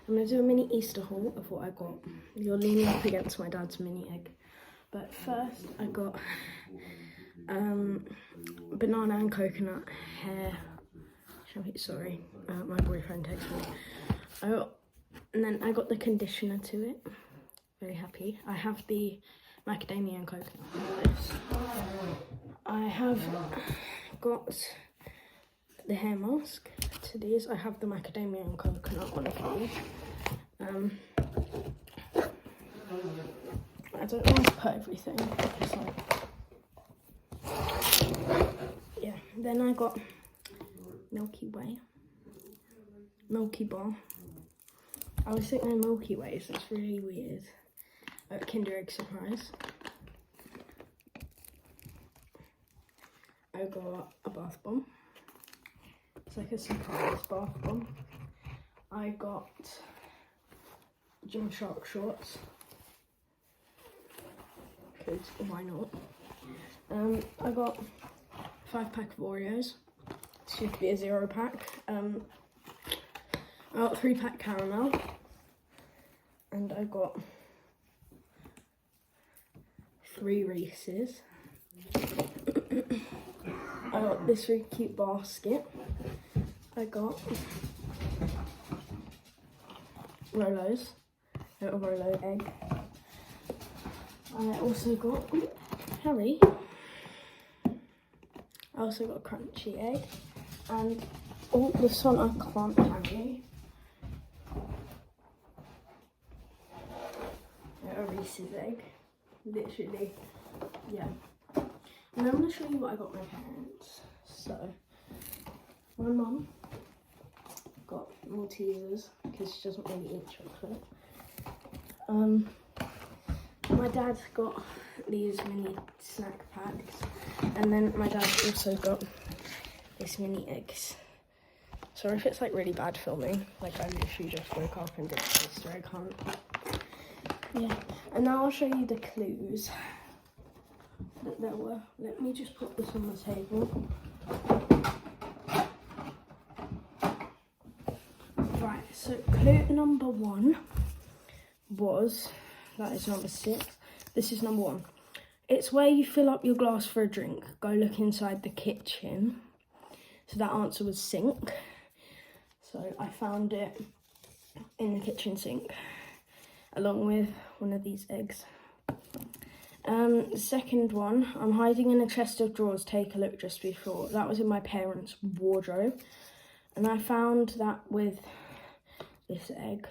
I'm going to do a mini Easter haul of what I got. You're leaning up against my dad's mini egg. But first I got banana and coconut hair shampoo. Sorry, my boyfriend texted me. And then I got the conditioner to it. Very happy. I have the macadamia and coconut with this. I have got the hair mask to these. I have the macadamia and coconut one of these. I don't know where to put everything. It's like, yeah. Then I got Milky Way, Milky Bar. I always think they're Milky Ways. That's really weird. Kinder Egg Surprise. I got a bath bomb. It's like a surprise bath bomb. I got Gymshark shorts. Because why not? I got 5-pack of Oreos. This should be a 0-pack. I got 3-pack caramel. And I got 3 Reese's. I got this really cute basket. I got Rolos, a little Rolo egg. I also got Harry. I also got a crunchy egg. And this one I can't carry. A Reese's egg. Literally, yeah. And I'm going to show you what I got my parents. So, my mum got Maltesers because she doesn't really eat chocolate. My dad got these mini snack packs, and then my dad also got these mini eggs. Sorry if it's like really bad filming, like I literally just woke up and did this, so I can't. Yeah, and now I'll show you the clues that there were. Let me just put this on the table. Right, so clue number 1 was, that is number 6. This is number 1. It's where you fill up your glass for a drink. Go look inside the kitchen. So that answer was sink. So I found it in the kitchen sink, along with one of these eggs. Second one, I'm hiding in a chest of drawers. Take a look just before. That was in my parents' wardrobe. And I found that with this egg.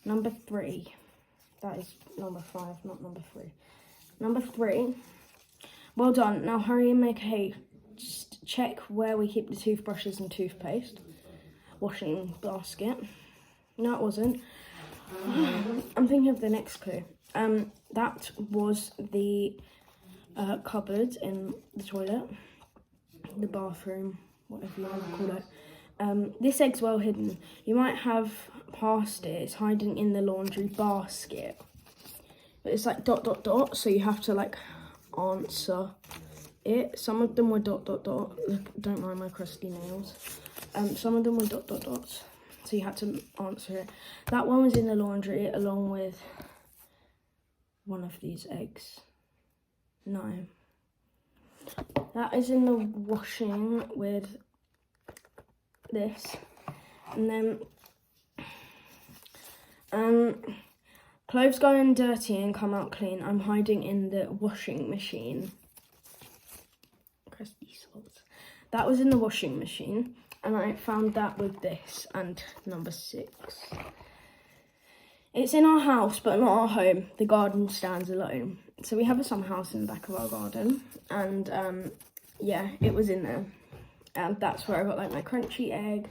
Number 3. That is number 5, not number 3. Number 3. Well done. Now hurry and make hay. Just check where we keep the toothbrushes and toothpaste. Washing basket. No, it wasn't. I'm thinking of the next clue. That was the cupboard in the toilet, the bathroom, whatever you want to call it. This egg's well hidden. You might have passed it. It's hiding in the laundry basket. But it's like ... so you have to like answer it. Some of them were ... Look, don't mind my crusty nails. Some of them were ... So you had to answer it. That one was in the laundry along with one of these eggs. No. That is in the washing with this. And then clothes go in dirty and come out clean. I'm hiding in the washing machine. Crusty salts. That was in the washing machine. And I found that with this and number 6. It's in our house, but not our home. The garden stands alone. So we have a summer house in the back of our garden. And yeah, it was in there. And that's where I got like my crunchy egg,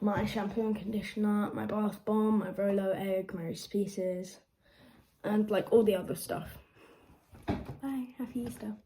my shampoo and conditioner, my bath bomb, my Rolo egg, my Reese's Pieces, and like all the other stuff. Bye, happy Easter.